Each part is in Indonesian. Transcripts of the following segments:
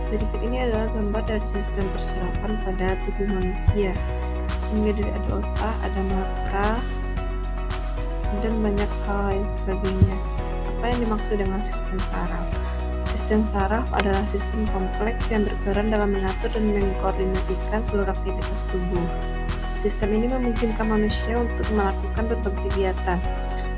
Berikut ini adalah gambar dari sistem persarafan pada tubuh manusia. Terdiri dari ada otak, ada mata, dan banyak hal lain sebagainya. Apa yang dimaksud dengan sistem saraf? Sistem saraf adalah sistem kompleks yang berperan dalam mengatur dan mengkoordinasikan seluruh aktivitas tubuh. Sistem ini memungkinkan manusia untuk melakukan berbagai kegiatan,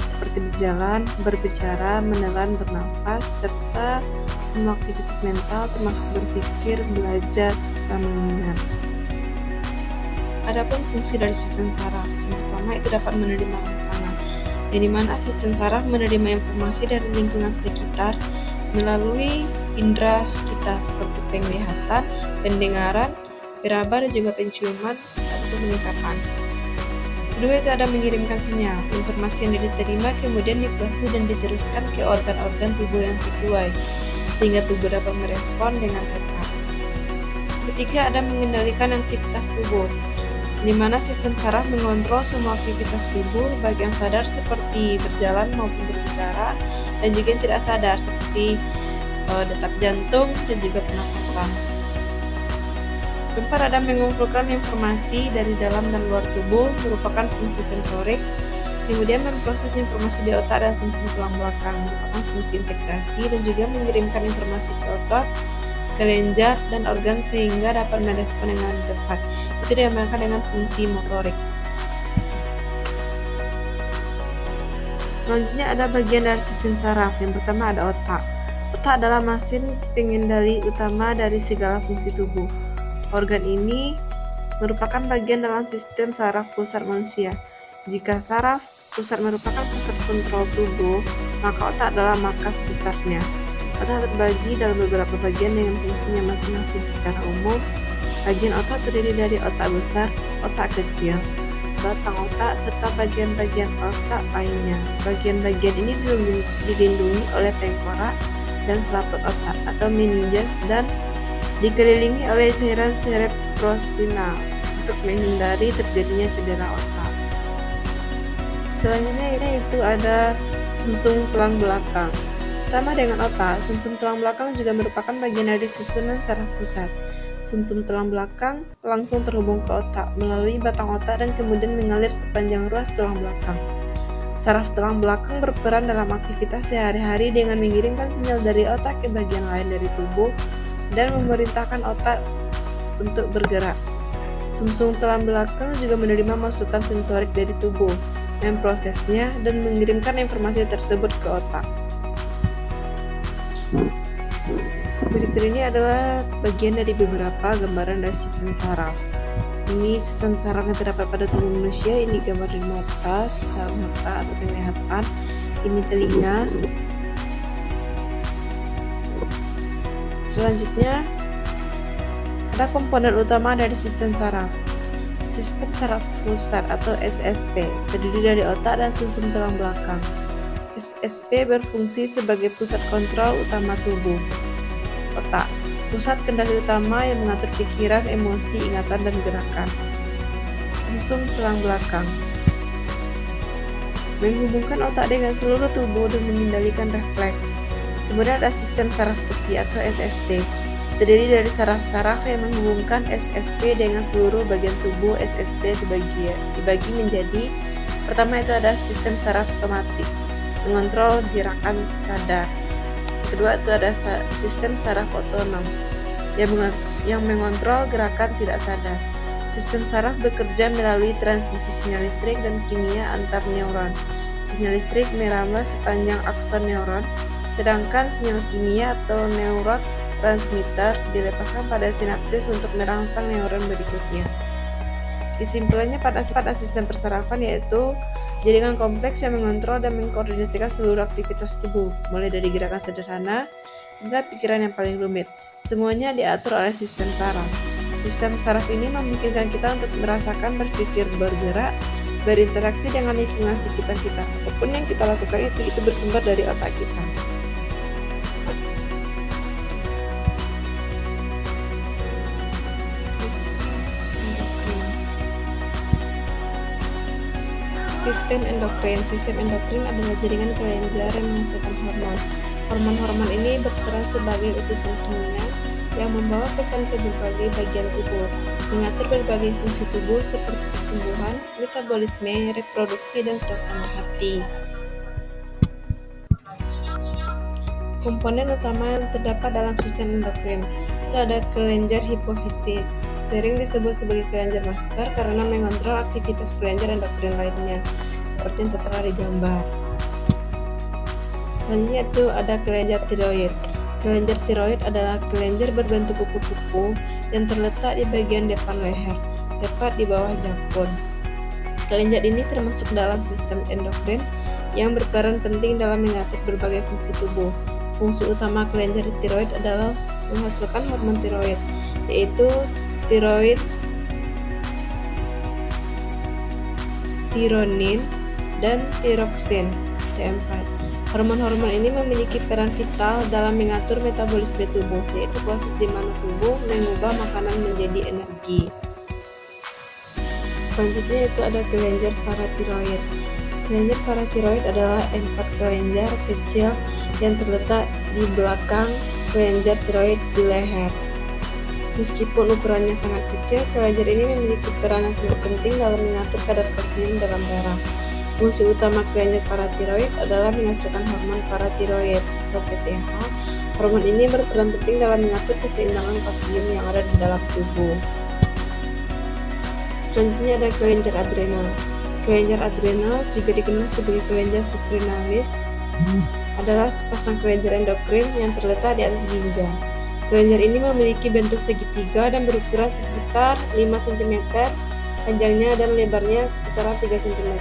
seperti berjalan, berbicara, menelan, bernafas, serta semua aktivitas mental termasuk berpikir, belajar, serta mengingat. Adapun fungsi dari sistem saraf, yang pertama itu dapat menerima rangsangan, yang dimana sistem saraf menerima informasi dari lingkungan sekitar melalui indera kita seperti penglihatan, pendengaran, peraba, dan juga penciuman atau pengecapan. Kedua itu ada mengirimkan sinyal. Informasi yang diterima kemudian diproses dan diteruskan ke organ-organ tubuh yang sesuai, sehingga tubuh dapat merespon dengan tepat. Ketiga ada mengendalikan aktivitas tubuh, di mana sistem saraf mengontrol semua aktivitas tubuh, baik yang sadar seperti berjalan maupun berbicara, dan juga yang tidak sadar seperti detak jantung dan juga pernapasan. Keempat ada mengumpulkan informasi dari dalam dan luar tubuh, merupakan fungsi sensorik. Kemudian memproses informasi di otak dan sumsum tulang belakang, merupakan fungsi integrasi, dan juga mengirimkan informasi ke otot, kelenjar, dan organ sehingga dapat merespon dengan tepat. Itu dinamakan dengan fungsi motorik. Selanjutnya ada bagian dari sistem saraf. Yang pertama ada otak. Otak adalah mesin pengendali utama dari segala fungsi tubuh. Organ ini merupakan bagian dalam sistem saraf pusat manusia. Jika saraf pusat merupakan pusat kontrol tubuh, maka otak adalah markas besarnya. Otak terbagi dalam beberapa bagian dengan fungsinya masing-masing. Secara umum, bagian otak terdiri dari otak besar, otak kecil, batang otak, serta bagian-bagian otak lainnya. Bagian-bagian ini dilindungi oleh tengkorak dan selaput otak atau meninges dan dikelilingi oleh cairan cerebrospinal untuk menghindari terjadinya cedera otak. Selanjutnya itu ada sumsum tulang belakang. Sama dengan otak, sumsum tulang belakang juga merupakan bagian dari susunan saraf pusat. Sumsum tulang belakang langsung terhubung ke otak melalui batang otak dan kemudian mengalir sepanjang ruas tulang belakang. Saraf tulang belakang berperan dalam aktivitas sehari-hari dengan mengirimkan sinyal dari otak ke bagian lain dari tubuh dan memerintahkan otak untuk bergerak. Sumsum tulang belakang juga menerima masukan sensorik dari tubuh, memprosesnya, dan mengirimkan informasi tersebut ke otak. Berikut ini adalah bagian dari beberapa gambaran dari sistem saraf. Ini sistem saraf yang terdapat pada tubuh manusia. Ini gambar dari mata, sel mata atau penglihatan. Ini telinga. Selanjutnya, ada komponen utama dari sistem saraf. Sistem saraf pusat atau SSP terdiri dari otak dan sumsum tulang belakang. SSP berfungsi sebagai pusat kontrol utama tubuh. Otak, pusat kendali utama yang mengatur pikiran, emosi, ingatan, dan gerakan. Sumsum tulang belakang menghubungkan otak dengan seluruh tubuh dan mengendalikan refleks. Kemudian ada sistem saraf tepi atau SST, terdiri dari saraf-saraf yang menghubungkan SSP dengan seluruh bagian tubuh. SST dibagi menjadi, pertama itu ada sistem saraf somatik, mengontrol gerakan sadar. Kedua itu ada sistem saraf otonom, yang mengontrol gerakan tidak sadar. Sistem saraf bekerja melalui transmisi sinyal listrik dan kimia antar neuron. Sinyal listrik merambah sepanjang akson neuron, sedangkan sinyal kimia atau neurotransmitter dilepaskan pada sinapsis untuk merangsang neuron berikutnya. Kesimpulannya pada sistem persarafan yaitu jaringan kompleks yang mengontrol dan mengkoordinasikan seluruh aktivitas tubuh, mulai dari gerakan sederhana hingga pikiran yang paling rumit. Semuanya diatur oleh sistem saraf. Sistem saraf ini memungkinkan kita untuk merasakan, berpikir, bergerak, berinteraksi dengan lingkungan sekitar kita. Apapun yang kita lakukan itu bersumber dari otak kita. Sistem endokrin. Sistem endokrin adalah jaringan kelenjar yang menghasilkan hormon. Hormon-hormon ini berperan sebagai utusan kimia yang membawa pesan ke berbagai bagian tubuh, mengatur berbagai fungsi tubuh seperti pertumbuhan, metabolisme, reproduksi, dan suasana hati. Komponen utama yang terdapat dalam sistem endokrin itu ada kelenjar hipofisis, sering disebut sebagai kelenjar master karena mengontrol aktivitas kelenjar endokrin lainnya, seperti yang tertera di gambar. Selanjutnya itu ada kelenjar tiroid. Kelenjar tiroid adalah kelenjar berbentuk kupu-kupu yang terletak di bagian depan leher, tepat di bawah jakun. Kelenjar ini termasuk dalam sistem endokrin yang berperan penting dalam mengatur berbagai fungsi tubuh. Fungsi utama kelenjar tiroid adalah menghasilkan hormon tiroid, yaitu tiroid, tironin, dan tiroksin T4. Hormon-hormon ini memiliki peran vital dalam mengatur metabolisme tubuh, yaitu proses di mana tubuh mengubah makanan menjadi energi. Selanjutnya itu ada kelenjar paratiroid. Kelenjar paratiroid adalah 4 kelenjar kecil yang terletak di belakang kelenjar tiroid di leher. Meskipun ukurannya sangat kecil, kelenjar ini memiliki peran yang sangat penting dalam mengatur kadar kalsium dalam darah. Fungsi utama kelenjar paratiroid adalah menghasilkan hormon paratiroid atau PTH. Hormon ini berperan penting dalam mengatur keseimbangan kalsium yang ada di dalam tubuh. Selanjutnya ada kelenjar adrenal. Kelenjar adrenal juga dikenal sebagai kelenjar supranalis, adalah sepasang kelenjar endokrin yang terletak di atas ginjal. Kelenjar ini memiliki bentuk segitiga dan berukuran sekitar 5 cm, panjangnya dan lebarnya sekitar 3 cm.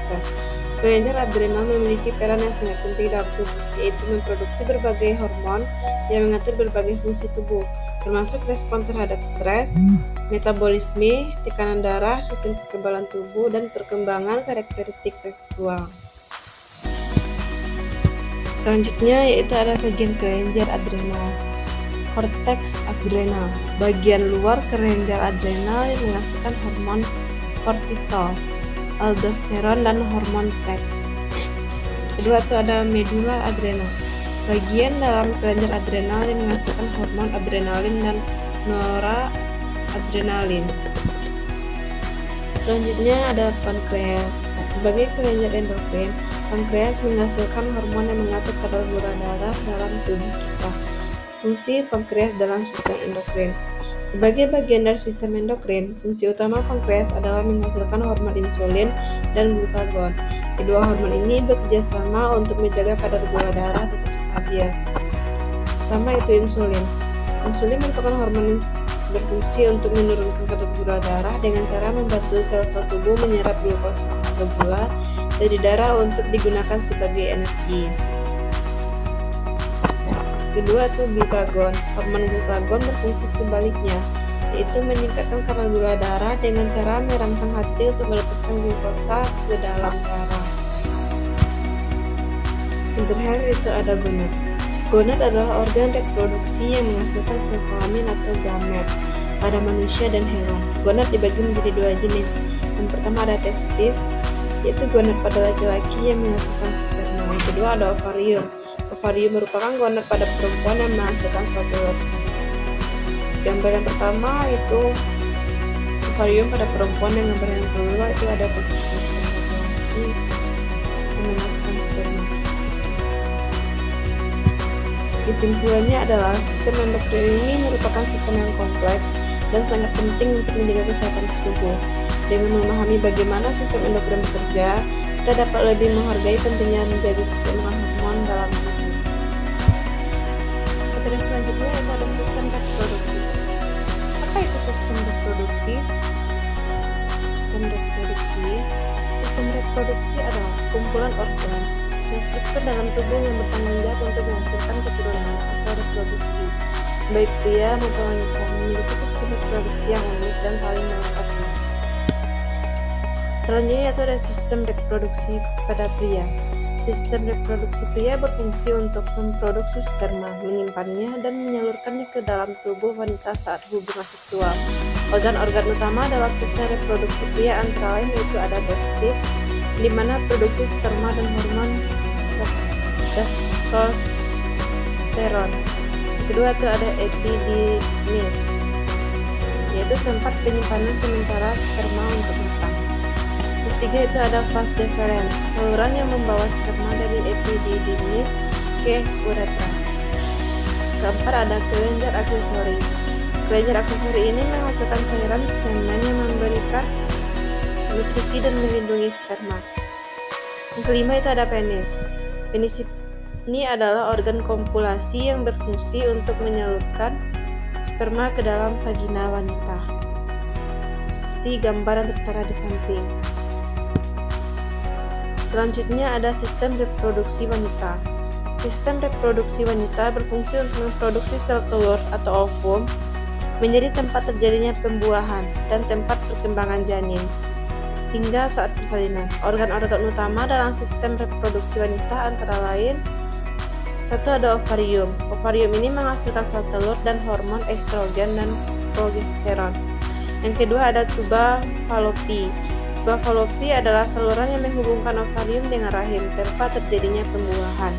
Kelenjar adrenal memiliki peran yang sangat penting dalam tubuh, yaitu memproduksi berbagai hormon yang mengatur berbagai fungsi tubuh, termasuk respon terhadap stres, metabolisme, tekanan darah, sistem kekebalan tubuh, dan perkembangan karakteristik seksual. Selanjutnya yaitu ada bagian kelenjar adrenal. Korteks adrenal. Bagian luar kelenjar adrenal yang menghasilkan hormon kortisol, aldosteron, dan hormon seks. Kedua itu ada medula adrenal. Bagian dalam kelenjar adrenal yang menghasilkan hormon adrenalin dan noradrenalin. Selanjutnya ada pankreas. Sebagai kelenjar endokrin, pankreas menghasilkan hormon yang mengatur kadar gula darah dalam tubuh kita. Fungsi pankreas dalam sistem endokrin. Sebagai bagian dari sistem endokrin, fungsi utama pankreas adalah menghasilkan hormon insulin dan glukagon. Kedua hormon ini bekerja sama untuk menjaga kadar gula darah tetap stabil. Pertama itu insulin. Insulin merupakan hormon yang berfungsi untuk menurunkan kadar gula darah dengan cara membantu sel-sel tubuh menyerap glukosa atau gula dari darah untuk digunakan sebagai energi. Kedua itu glukagon. Hormon glukagon berfungsi sebaliknya, yaitu meningkatkan kadar gula darah dengan cara merangsang hati untuk melepaskan glukosa ke dalam darah. Yang terakhir itu ada gonad. Gonad adalah organ reproduksi yang menghasilkan sel kelamin atau gamet pada manusia dan hewan. Gonad dibagi menjadi 2 jenis. Yang pertama ada testis, yaitu gonad pada laki-laki yang menghasilkan sperma. Yang kedua ada ovarium. Ovarium merupakan gonad pada perempuan yang menghasilkan sel telur. Gambar yang pertama itu ovarium pada perempuan, dan gambar yang kedua itu ada testis pada laki-laki yang menghasilkan sperma. Kesimpulannya adalah sistem endokrin ini merupakan sistem yang kompleks dan sangat penting untuk menjaga kesehatan tubuh. Dengan memahami bagaimana sistem endokrin bekerja, kita dapat lebih menghargai pentingnya menjaga keseimbangan hormon dalam tubuh. Materi selanjutnya itu ada sistem reproduksi. Apa itu sistem reproduksi? Sistem reproduksi adalah kumpulan organ dan struktur dalam tubuh yang bertanggung jawab untuk menghasilkan keturunan atau reproduksi. Baik pria maupun wanita memiliki sistem reproduksi yang unik dan saling melengkapi. Selanjutnya yaitu ada sistem reproduksi pada pria. Sistem reproduksi pria berfungsi untuk memproduksi sperma, menyimpannya, dan menyalurkannya ke dalam tubuh wanita saat hubungan seksual. Organ-organ utama dalam sistem reproduksi pria antara lain yaitu ada testis, di mana produksi sperma dan hormon testosteron. Kedua itu ada epididymis. yaitu tempat penyimpanan sementara sperma untuk matang. Yang ketiga itu ada vas deferens, saluran yang membawa sperma dari epididymis ke uretra. Keempat ada kelenjar aksesori. Kelenjar aksesori ini menghasilkan cairan semen yang memberikan nutrisi dan melindungi sperma. Yang kelima itu ada penis. Penis ini adalah organ kopulasi yang berfungsi untuk menyalurkan sperma ke dalam vagina wanita. Seperti gambar yang tertera di samping. Selanjutnya ada sistem reproduksi wanita. Sistem reproduksi wanita berfungsi untuk memproduksi sel telur atau ovum, menjadi tempat terjadinya pembuahan dan tempat perkembangan janin hingga saat persalinan. Organ-organ utama dalam sistem reproduksi wanita antara lain: satu ada ovarium. Ovarium ini menghasilkan sel telur dan hormon estrogen dan progesteron. Yang kedua ada tuba fallopi. Tuba fallopi adalah saluran yang menghubungkan ovarium dengan rahim tempat terjadinya pembuahan.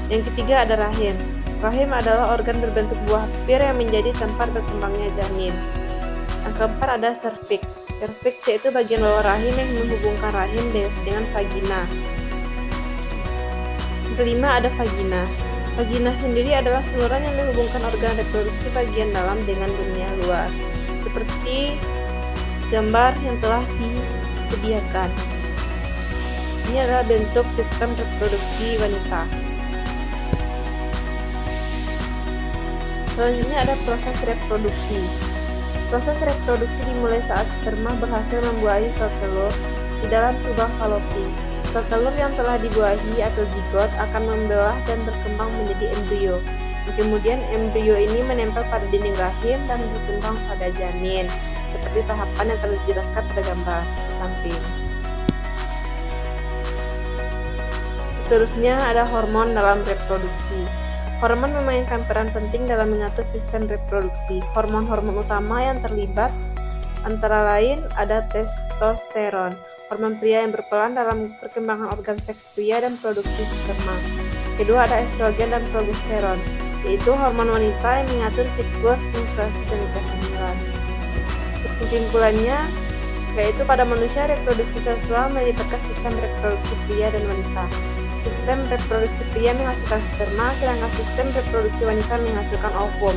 Yang ketiga ada rahim. Rahim adalah organ berbentuk buah pir yang menjadi tempat berkembangnya janin. Yang keempat ada serviks. Serviks yaitu bagian bawah rahim yang menghubungkan rahim dengan vagina. Yang kelima ada vagina. Vagina sendiri adalah saluran yang menghubungkan organ reproduksi bagian dalam dengan dunia luar, seperti gambar yang telah disediakan. Ini adalah bentuk sistem reproduksi wanita. Selanjutnya ada proses reproduksi. Proses reproduksi dimulai saat sperma berhasil membuahi sel telur di dalam tuba fallopi. Sel telur yang telah dibuahi atau zigot akan membelah dan berkembang menjadi embrio. Kemudian embrio ini menempel pada dinding rahim dan berkembang pada janin, seperti tahapan yang telah dijelaskan pada gambar di samping. Seterusnya ada hormon dalam reproduksi. Hormon memainkan peran penting dalam mengatur sistem reproduksi. Hormon-hormon utama yang terlibat antara lain ada testosteron, hormon pria yang berperan dalam perkembangan organ seks pria dan produksi sperma. Kedua ada estrogen dan progesteron, yaitu hormon wanita yang mengatur siklus menstruasi dan kehamilan. Kesimpulannya, yaitu pada manusia reproduksi seksual melibatkan sistem reproduksi pria dan wanita. Sistem reproduksi pria menghasilkan sperma, sedangkan sistem reproduksi wanita menghasilkan ovum.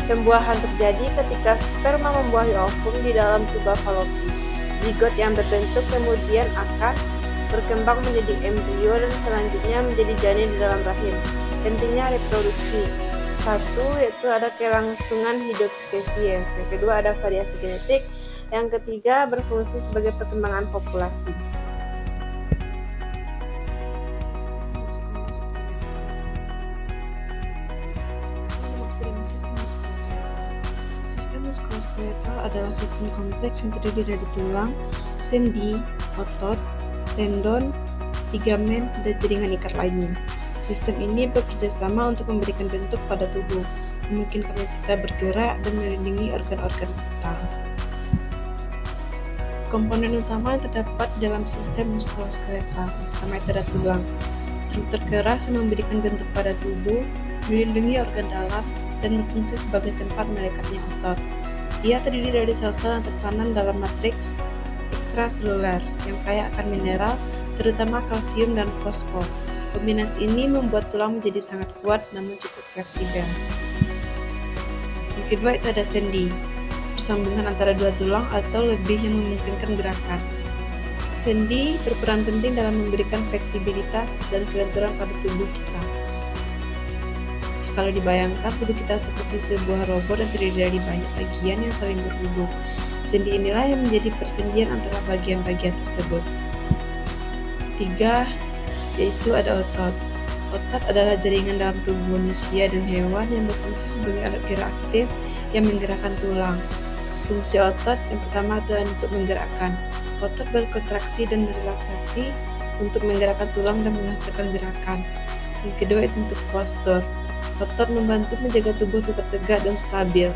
Pembuahan terjadi ketika sperma membuahi ovum di dalam tuba fallopi. Zigot yang berbentuk kemudian akan berkembang menjadi embrio dan selanjutnya menjadi janin di dalam rahim. Pentingnya reproduksi. Satu, yaitu ada kelangsungan hidup spesies. Yang kedua ada variasi genetik. Yang ketiga berfungsi sebagai perkembangan populasi. Sistem muskuloskeletal adalah sistem kompleks yang terdiri dari tulang, sendi, otot, tendon, ligamen, dan jaringan ikat lainnya. Sistem ini bekerja sama untuk memberikan bentuk pada tubuh, memungkinkan kita bergerak dan melindungi organ-organ kita. Komponen utama yang terdapat dalam sistem muskuloskeletal pertama itu ada tulang. Struktur keras yang memberikan bentuk pada tubuh, melindungi organ dalam, dan berfungsi sebagai tempat melekatnya otot. Ia terdiri dari sel-sel yang tertanam dalam matriks ekstraseluler yang kaya akan mineral, terutama kalsium dan fosfor. Kombinasi ini membuat tulang menjadi sangat kuat namun cukup fleksibel. Yang kedua itu ada sendi, persambungan antara dua tulang atau lebih yang memungkinkan gerakan. Sendi berperan penting dalam memberikan fleksibilitas dan kelenturan pada tubuh kita. Kalau dibayangkan, tubuh kita seperti sebuah robot yang terdiri dari banyak bagian yang saling berhubung. Sendi inilah yang menjadi persendian antara bagian-bagian tersebut. Ketiga, yaitu ada otot. Otot adalah jaringan dalam tubuh manusia dan hewan yang berfungsi sebagai alat gerak aktif yang menggerakkan tulang. Fungsi otot yang pertama adalah untuk menggerakkan. Otot berkontraksi dan relaksasi untuk menggerakkan tulang dan menghasilkan gerakan. Yang kedua itu untuk postur. Otot membantu menjaga tubuh tetap tegak dan stabil.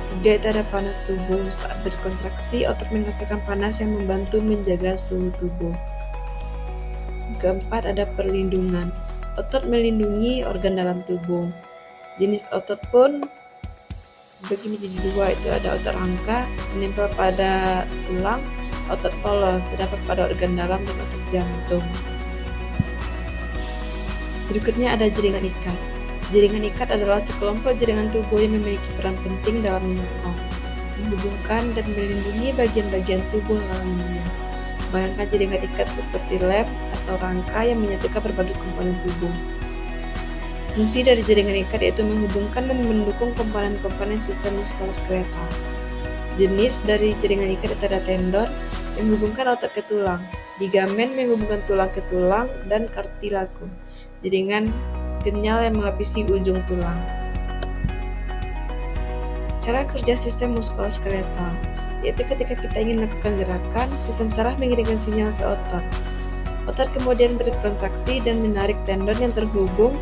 Tiga itu ada panas tubuh. Saat berkontraksi, otot menghasilkan panas yang membantu menjaga suhu tubuh. Keempat ada perlindungan. Otot melindungi organ dalam tubuh. Jenis otot pun Dibagi menjadi dua, itu ada otot rangka menempel pada tulang, otot polos terdapat pada organ dalam dan otot jantung. Berikutnya ada jaringan ikat. Jaringan ikat adalah sekelompok jaringan tubuh yang memiliki peran penting dalam menyokong, menghubungkan, dan melindungi bagian-bagian tubuh lainnya. Bayangkan jaringan ikat seperti lem atau rangka yang menyatukan berbagai komponen tubuh. Fungsi dari jaringan ikat yaitu menghubungkan dan mendukung komponen-komponen sistem muskuloskeletal. Jenis dari jaringan ikat itu ada tendon yang menghubungkan otot ke tulang, ligamen menghubungkan tulang ke tulang, dan kartilago, jaringan kenyal yang melapisi ujung tulang. Cara kerja sistem muskuloskeletal yaitu ketika kita ingin melakukan gerakan, sistem saraf mengirimkan sinyal ke otot. Otot kemudian berkontraksi dan menarik tendon yang terhubung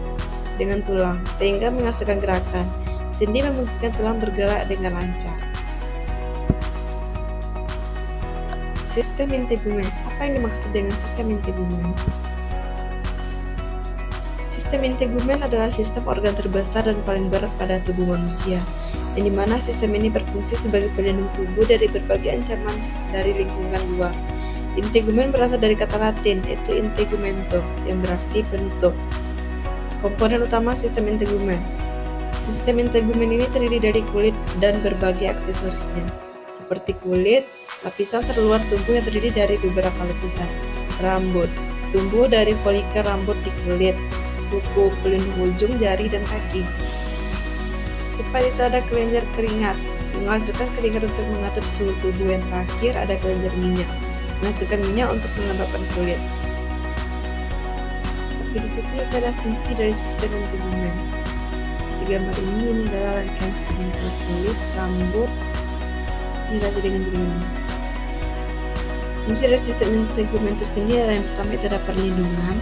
dengan tulang, sehingga menghasilkan gerakan. Sendi memungkinkan tulang bergerak dengan lancar. Sistem integumen. Apa yang dimaksud dengan sistem integumen? Sistem integumen adalah sistem organ terbesar dan paling berat pada tubuh manusia, yang dimana sistem ini berfungsi sebagai pelindung tubuh dari berbagai ancaman dari lingkungan luar. Integumen berasal dari kata Latin, yaitu integumento, yang berarti bentuk. Komponen utama sistem integumen. Sistem integumen ini terdiri dari kulit dan berbagai aksesorisnya, seperti kulit, lapisan terluar tubuh yang terdiri dari beberapa lapisan, rambut, tumbuh dari folikel rambut di kulit, kuku, pelindung ujung jari dan kaki. Tepat itu ada kelenjar keringat, menghasilkan keringat untuk mengatur suhu tubuh. Yang terakhir ada kelenjar minyak, menghasilkan minyak untuk melembabkan kulit. Berikutnya itu ada fungsi dari sistem integumen. Di gambar ini adalah rangkaian sistem kulit, rambut, ini adalah jaringan-jaringannya. Fungsi dari sistem integumen tersendiri adalah yang pertama itu ada perlindungan,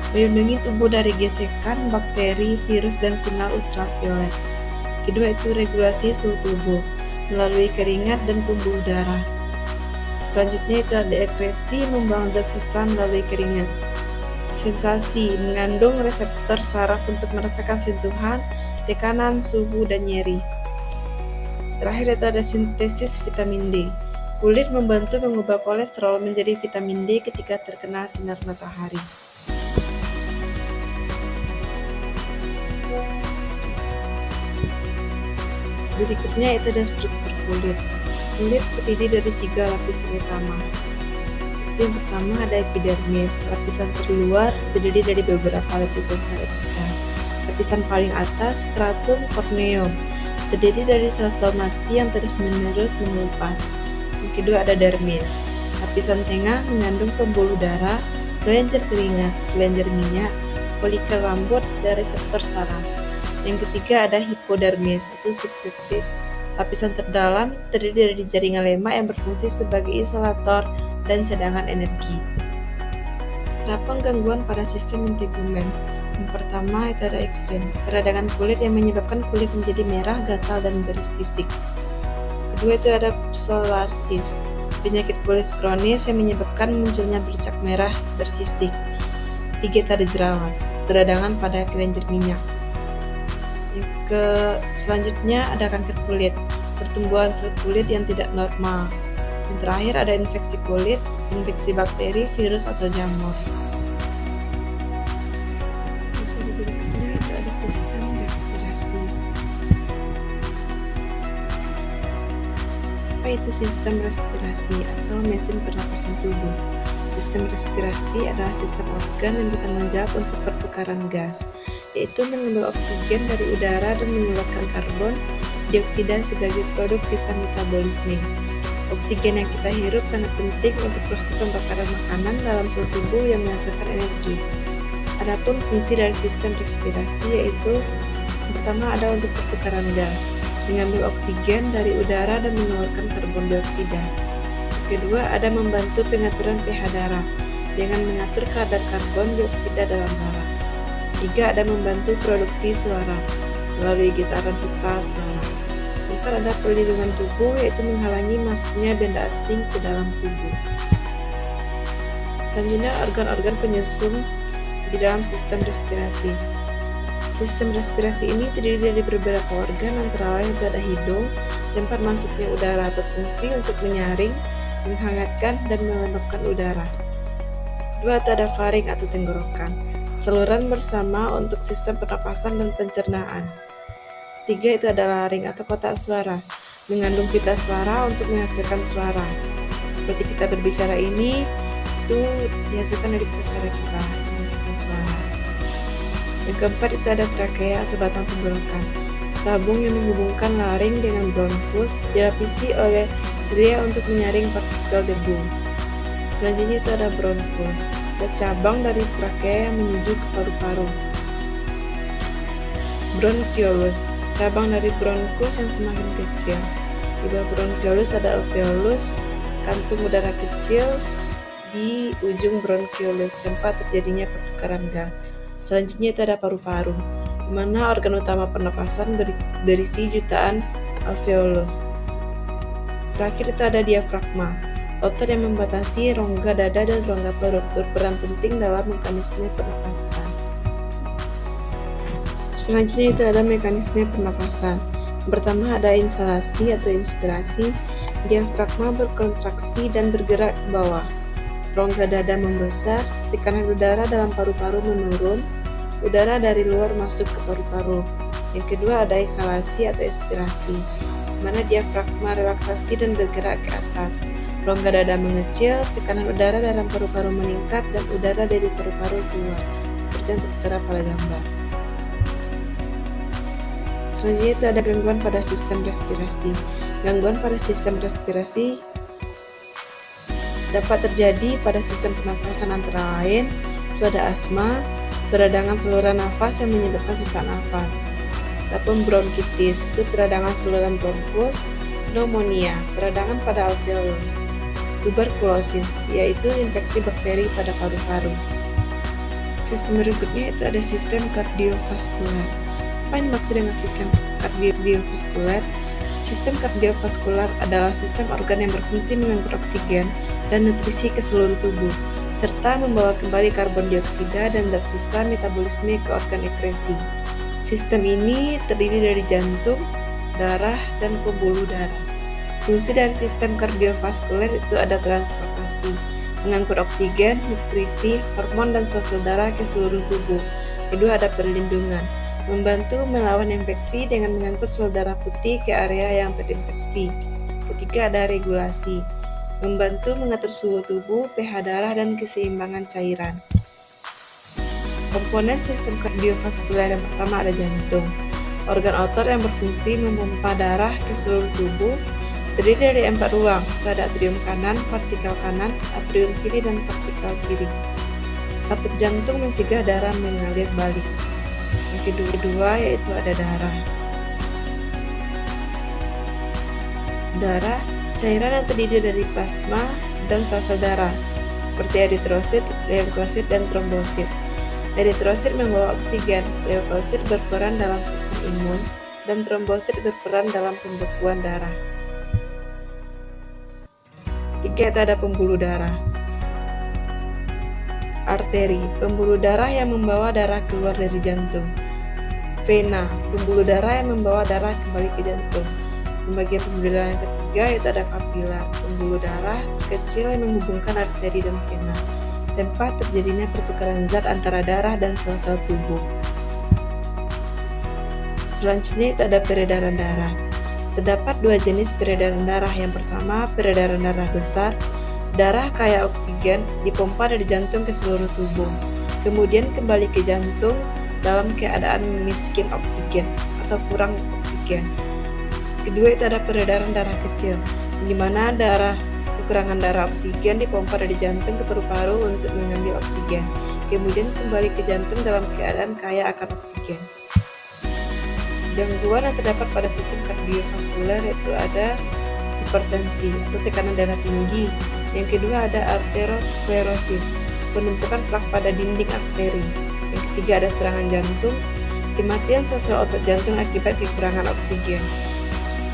melindungi tubuh dari gesekan, bakteri, virus, dan sinar ultraviolet. Kedua itu regulasi suhu tubuh melalui keringat dan pembuluh darah. Selanjutnya itu ada ekresi, membuang zat sisa melalui keringat. Sensasi, mengandung reseptor saraf untuk merasakan sentuhan, tekanan, suhu, dan nyeri. Terakhir itu ada sintesis vitamin D. Kulit membantu mengubah kolesterol menjadi vitamin D ketika terkena sinar matahari. Berikutnya itu ada struktur kulit. Kulit terdiri dari 3 lapisan utama. Yang pertama ada epidermis, lapisan terluar terdiri dari beberapa lapisan sel epitel. Lapisan paling atas, stratum corneum, terdiri dari sel-sel mati yang terus-menerus mengelupas. Yang kedua ada dermis, lapisan tengah mengandung pembuluh darah, kelenjar keringat, kelenjar minyak, folikel rambut, dan reseptor saraf. Yang ketiga ada hipodermis atau subkutis, lapisan terdalam terdiri dari jaringan lemak yang berfungsi sebagai isolator dan cadangan energi. Terdapat gangguan pada sistem integumen. Yang pertama itu ada ekstrem, peradangan kulit yang menyebabkan kulit menjadi merah, gatal, dan bersisik. Kedua itu ada psoriasis, penyakit kulit kronis yang menyebabkan munculnya bercak merah bersisik. Ketiga itu ada jerawat, peradangan pada kelenjar minyak. Selanjutnya ada kanker kulit, pertumbuhan sel kulit yang tidak normal. Yang terakhir ada infeksi kulit, infeksi bakteri, virus, atau jamur. Berikutnya itu ada sistem respirasi. Apa itu sistem respirasi atau mesin pernapasan tubuh? Sistem respirasi adalah sistem organ yang bertanggung jawab untuk pertukaran gas, yaitu mengambil oksigen dari udara dan mengeluarkan karbon dioksida sebagai produk sisa metabolisme. Oksigen yang kita hirup sangat penting untuk proses pembakaran makanan dalam sel tubuh yang menghasilkan energi. Adapun fungsi dari sistem respirasi yaitu yang pertama ada untuk pertukaran gas, mengambil oksigen dari udara dan mengeluarkan karbon dioksida. Kedua ada membantu pengaturan pH darah dengan mengatur kadar karbon dioksida dalam darah. Ketiga ada membantu produksi suara melalui getaran pita suara. Keempat ada perlindungan tubuh yaitu menghalangi masuknya benda asing ke dalam tubuh. Selanjutnya organ-organ penyusun di dalam sistem respirasi. Sistem respirasi ini terdiri dari beberapa organ antara lain itu ada hidung, tempat masuknya udara berfungsi untuk menyaring, menghangatkan, dan melembabkan udara. 2. Itu ada faring atau tenggorokan, saluran bersama untuk sistem pernapasan dan pencernaan. 3. Itu ada laring atau kotak suara, mengandung pita suara untuk menghasilkan suara. Seperti kita berbicara ini, itu dihasilkan dari pita suara kita, menghasilkan suara. Yang keempat itu ada trakea atau batang tenggorokan, tabung yang menghubungkan laring dengan bronkus, dilapisi oleh sedia untuk menyaring partikel debu. Selanjutnya itu ada bronkus, ada cabang dari trakea yang menuju ke paru-paru. Bronchiolus, cabang dari bronkus yang semakin kecil. Di bawah bronchiolus ada alveolus, kantung udara kecil di ujung bronchiolus, tempat terjadinya pertukaran gas. Selanjutnya itu ada paru-paru, di mana organ utama pernapasan berisi jutaan alveolus. Terakhir itu ada diafragma, otot yang membatasi rongga dada dan rongga perut, berperan penting dalam mekanisme pernapasan. Selanjutnya itu ada mekanisme pernapasan. Yang pertama ada inhalasi atau inspirasi, diafragma berkontraksi dan bergerak ke bawah. Rongga dada membesar, tekanan udara dalam paru-paru menurun, udara dari luar masuk ke paru-paru. Yang kedua ada ekhalasi atau expirasi, di mana diafragma relaksasi dan bergerak ke atas. Rongga dada mengecil, tekanan udara dalam paru-paru meningkat, dan udara dari paru-paru keluar, seperti yang tertera pada gambar. Selanjutnya itu ada gangguan pada sistem respirasi. Gangguan pada sistem respirasi dapat terjadi pada sistem pernafasan antara lain itu ada asma, peradangan saluran nafas yang menyebabkan sesak nafas, ataupun bronkitis itu peradangan saluran bronkus, pneumonia, peradangan pada alveolus, tuberkulosis yaitu infeksi bakteri pada paru-paru. Sistem berikutnya itu ada sistem kardiovaskular. Apa yang dimaksud dengan sistem kardiovaskular? Sistem kardiovaskular adalah sistem organ yang berfungsi mengangkut oksigen dan nutrisi ke seluruh tubuh, serta membawa kembali karbon dioksida dan zat sisa metabolisme ke organ ekresi. Sistem ini terdiri dari jantung, darah, dan pembuluh darah. Fungsi dari sistem kardiovaskuler itu ada transportasi, mengangkut oksigen, nutrisi, hormon, dan sel-sel darah ke seluruh tubuh. Kedua ada perlindungan, membantu melawan infeksi dengan mengangkut sel darah putih ke area yang terinfeksi. Ketiga ada regulasi, membantu mengatur suhu tubuh, pH darah, dan keseimbangan cairan. Komponen sistem kardiovaskuler yang pertama ada jantung, organ otot yang berfungsi memompa darah ke seluruh tubuh, terdiri dari 4 ruang, ada atrium kanan, vertikal kanan, atrium kiri, dan vertikal kiri. Katup jantung mencegah darah mengalir balik. Yang kedua yaitu ada darah. Darah, cairan yang terdiri dari plasma dan sel-sel darah, seperti eritrosit, leukosit, dan trombosit. Eritrosit membawa oksigen, leukosit berperan dalam sistem imun, dan trombosit berperan dalam pembekuan darah. Ketiga itu ada pembuluh darah. Arteri, pembuluh darah yang membawa darah keluar dari jantung. Vena, pembuluh darah yang membawa darah kembali ke jantung. Pembagian pembuluh darah yang ketiga itu ada kapilar, pembuluh darah terkecil yang menghubungkan arteri dan vena, tempat terjadinya pertukaran zat antara darah dan sel-sel tubuh. Selanjutnya itu ada peredaran darah. Terdapat 2 jenis peredaran darah. Yang pertama, peredaran darah besar. Darah kaya oksigen dipompa dari jantung ke seluruh tubuh, kemudian kembali ke jantung dalam keadaan miskin oksigen atau kurang oksigen. Kedua itu ada peredaran darah kecil, di mana kekurangan darah oksigen dipompa dari jantung ke paru-paru untuk mengambil oksigen, kemudian kembali ke jantung dalam keadaan kaya akan oksigen. Gangguan yang terdapat pada sistem kardiovaskuler itu ada hipertensi atau tekanan darah tinggi. Yang kedua ada arteriosklerosis, penumpukan plak pada dinding arteri. Yang ketiga ada serangan jantung, kematian sel-sel otot jantung akibat kekurangan oksigen.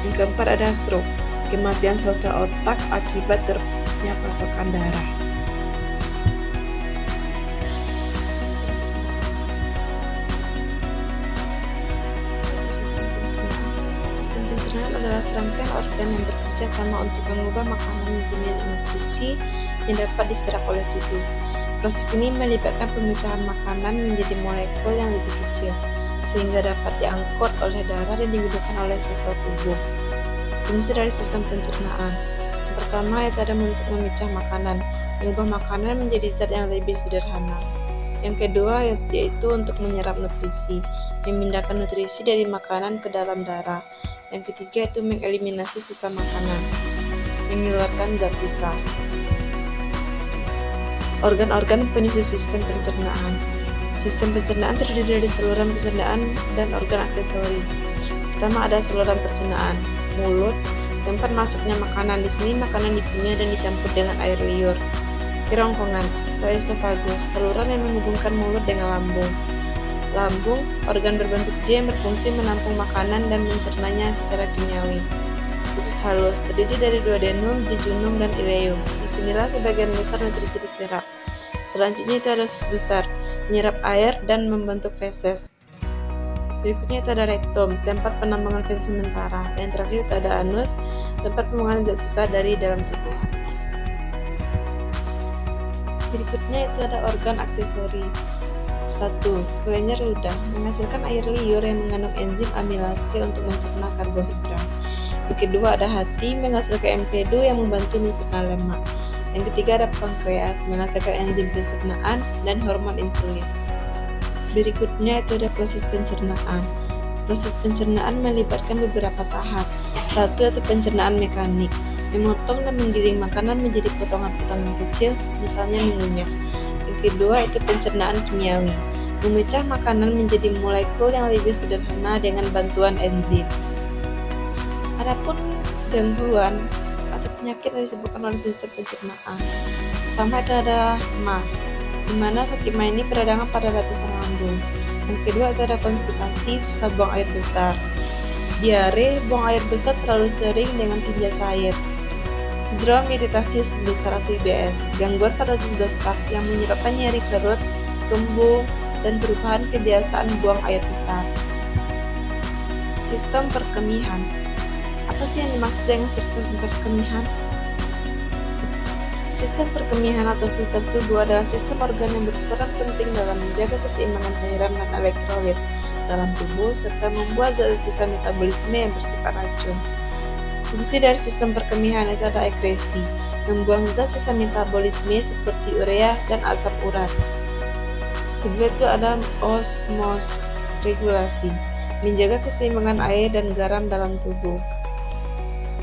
Yang keempat ada stroke, kematian sel-sel otak akibat terputusnya pasokan darah. Sistem pencernaan adalah serangkaian organ yang bekerja sama untuk mengubah makanan menjadi nutrisi yang dapat diserap oleh tubuh. Proses ini melibatkan pemecahan makanan menjadi molekul yang lebih kecil, sehingga dapat diangkut oleh darah dan digunakan oleh sel-sel tubuh. Fungsi dari sistem pencernaan. Yang pertama, yaitu ada untuk memecah makanan, mengubah makanan menjadi zat yang lebih sederhana. Yang kedua, yaitu untuk menyerap nutrisi, memindahkan nutrisi dari makanan ke dalam darah. Yang ketiga, yaitu mengeliminasi sisa makanan, mengeluarkan zat sisa. Organ-organ penyusun sistem pencernaan. Sistem pencernaan terdiri dari saluran pencernaan dan organ aksesori. Pertama ada saluran pencernaan, mulut, tempat masuknya makanan. Di sini makanan dikunyah dan dicampur dengan air liur. Kerongkongan atau esofagus, saluran yang menghubungkan mulut dengan lambung. Lambung, organ berbentuk J yang berfungsi menampung makanan dan mencernanya secara kimiawi. Usus halus terdiri dari duodenum, jejunum, dan ileum. Disinilah sebagian besar nutrisi diserap. Selanjutnya itu ada usus besar, menyerap air dan membentuk feses. Berikutnya itu ada rektum, tempat penampungan feses sementara. Yang terakhir itu ada anus, tempat pembuangan zat sisa dari dalam tubuh. Berikutnya itu ada organ aksesori. 1. Kelenjar ludah menghasilkan air liur yang mengandung enzim amilase untuk mencerna karbohidrat. Yang kedua ada hati menghasilkan empedu yang membantu mencerna lemak. Yang ketiga ada pankreas menghasilkan enzim pencernaan dan hormon insulin. Berikutnya itu ada proses pencernaan. Proses pencernaan melibatkan beberapa tahap. 1. Itu pencernaan mekanik, memotong dan menggiling makanan menjadi potongan-potongan kecil, misalnya mengunyah. Yang kedua itu pencernaan kimiawi, memecah makanan menjadi molekul yang lebih sederhana dengan bantuan enzim. Adapun gangguan atau penyakit yang disebabkan oleh sistem pencernaan. Pertama itu ada MA, di mana sakit MA ini beradangan pada lapisan lambung. Yang kedua itu ada konstipasi, susah buang air besar. Diare, buang air besar terlalu sering dengan tinja cair. Sindrom iritasi usus besar atau IBS, gangguan pada usus besar yang menyebabkan nyeri perut, kembung, dan perubahan kebiasaan buang air besar. Sistem perkemihan. Apa sih yang dimaksud dengan sistem perkemihan? Sistem perkemihan atau filter tubuh adalah sistem organ yang berperan penting dalam menjaga keseimbangan cairan dan elektrolit dalam tubuh serta membuat zat sisa metabolisme yang bersifat racun. Fungsi dari sistem perkemihan itu ada ekresi, membuang zat sisa metabolisme seperti urea dan asam urat. Kedua itu ada osmos, regulasi, menjaga keseimbangan air dan garam dalam tubuh.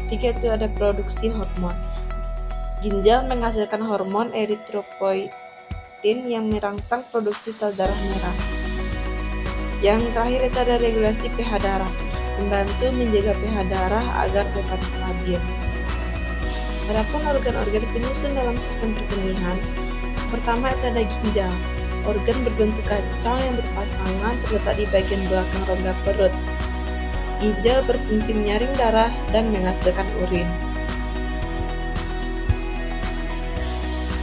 Ketiga itu ada produksi hormon. Ginjal menghasilkan hormon eritropoietin yang merangsang produksi sel darah merah. Yang terakhir itu ada regulasi pH darah, membantu menjaga pH darah agar tetap stabil. Adapun organ-organ penyusun dalam sistem perkemihan, pertama itu ada ginjal, organ berbentuk kacang yang berpasangan terletak di bagian belakang rongga perut. Ginjal berfungsi menyaring darah dan menghasilkan urin.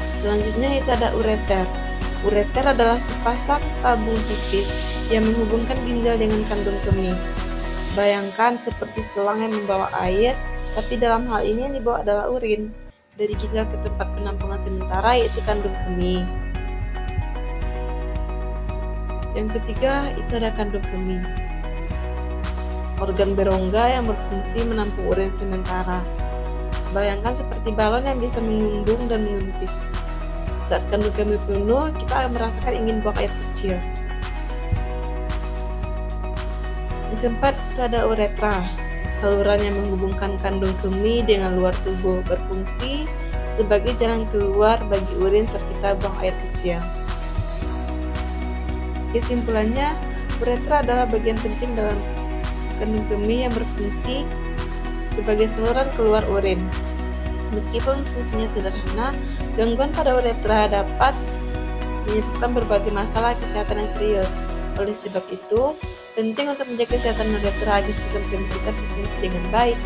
Selanjutnya itu ada ureter. Ureter adalah sepasang tabung tipis yang menghubungkan ginjal dengan kandung kemih. Bayangkan seperti selang yang membawa air, tapi dalam hal ini yang dibawa adalah urin dari ginjal ke tempat penampungan sementara, yaitu kandung kemih. Yang ketiga itu ada kandung kemih, organ berongga yang berfungsi menampung urin sementara. Bayangkan seperti balon yang bisa mengembung dan mengempis. Saat kandung kemih penuh, kita akan merasakan ingin buang air kecil. Yang keempat itu ada uretra, saluran yang menghubungkan kandung kemih dengan luar tubuh, berfungsi sebagai jalan keluar bagi urin saat kita buang air kecil. Kesimpulannya, uretra adalah bagian penting dalam kandung kemih yang berfungsi sebagai saluran keluar urin. Meskipun fungsinya sederhana, gangguan pada uretra dapat menyebabkan berbagai masalah kesehatan yang serius. Oleh sebab itu, penting untuk menjaga kesehatan uretra agar sistem kemih kita berfungsi dengan baik.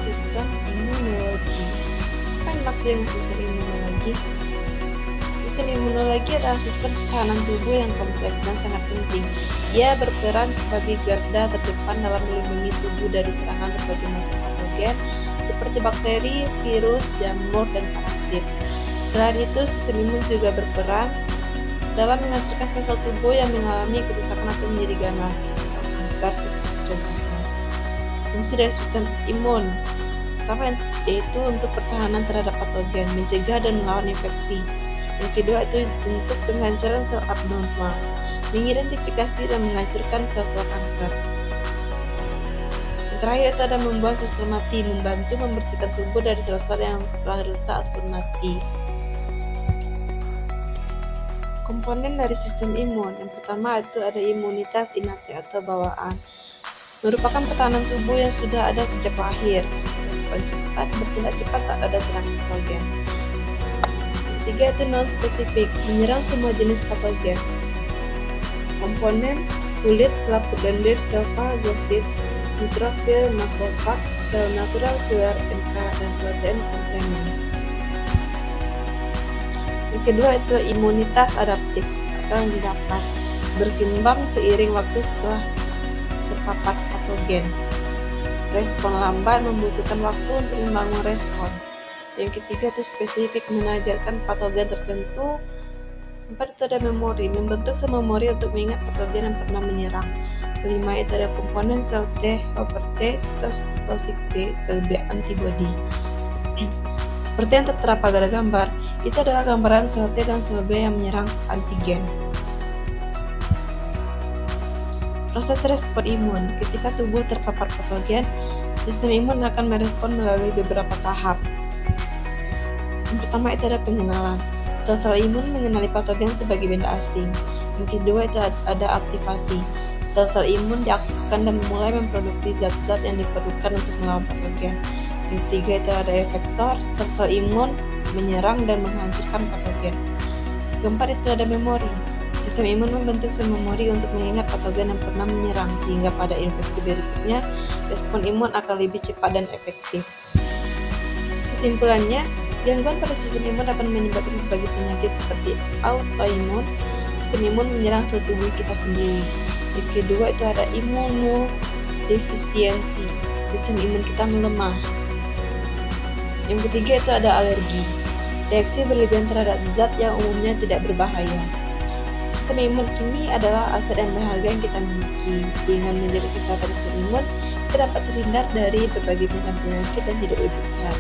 Sistem imunologi. Apa yang dimaksud dengan sistem imunologi? Sistem imunologi adalah sistem pertahanan tubuh yang kompleks dan sangat penting Ia berperan sebagai garda terdepan dalam melindungi tubuh dari serangan berbagai macam patogen seperti bakteri, virus, jamur, dan parasit. Selain itu, sistem imun juga berperan dalam menghancurkan sel-sel tubuh yang mengalami kerusakan atau menjadi ganas, sel kanker contohnya. Fungsi dari sistem imun pertama yaitu untuk pertahanan terhadap patogen, mencegah dan melawan infeksi. Yang kedua itu untuk penghancuran sel abnormal, mengidentifikasi dan menghancurkan sel-sel kanker. Yang terakhir itu ada membuang sel-sel mati, membantu membersihkan tubuh dari sel-sel yang telah rusak ataupun mati. Komponen dari sistem imun yang pertama itu ada imunitas innate atau bawaan, merupakan pertahanan tubuh yang sudah ada sejak lahir, respon cepat, bertindak cepat saat ada serangan patogen. Ketiga itu non-spesifik, menyerang semua jenis patogen. Komponen kulit, selaput lendir, sel fagosit, neutrofil, makrofag, sel natural killer NK, dan protein komplement. Yang kedua itu imunitas adaptif atau yang didapat, berkembang seiring waktu setelah terpapar patogen. Respon lambat, membutuhkan waktu untuk membangun respon. Yang ketiga itu spesifik, menagarkan patogen tertentu. Empat itu ada memori, membentuk sel memori untuk mengingat patogen yang pernah menyerang. Kelima itu ada komponen sel T, helper T, sitosik T, sel B antibody. Seperti yang tertera pada gambar, itu adalah gambaran sel T dan sel B yang menyerang antigen. Proses respon imun, ketika tubuh terpapar patogen, sistem imun akan merespon melalui beberapa tahap. Yang pertama itu ada pengenalan. Sel-sel imun mengenali patogen sebagai benda asing. Yang kedua itu ada aktivasi. Sel-sel imun diaktifkan dan mulai memproduksi zat-zat yang diperlukan untuk melawan patogen. Yang ketiga itu ada efektor. Sel-sel imun menyerang dan menghancurkan patogen. Keempat itu ada memori. Sistem imun membentuk sel memori untuk mengingat patogen yang pernah menyerang, sehingga pada infeksi berikutnya respon imun akan lebih cepat dan efektif. Kesimpulannya, gangguan pada sistem imun dapat menyebabkan berbagai penyakit seperti autoimun. Sistem imun menyerang sel tubuh kita sendiri. Yang kedua itu ada imunodefisiensi. Sistem imun kita melemah. Yang ketiga itu ada alergi. Reaksi berlebihan terhadap zat yang umumnya tidak berbahaya. Sistem imun kini adalah aset yang berharga yang kita miliki. Dengan menjaga kesehatan sistem imun, kita dapat terhindar dari berbagai macam penyakit dan hidup lebih sehat.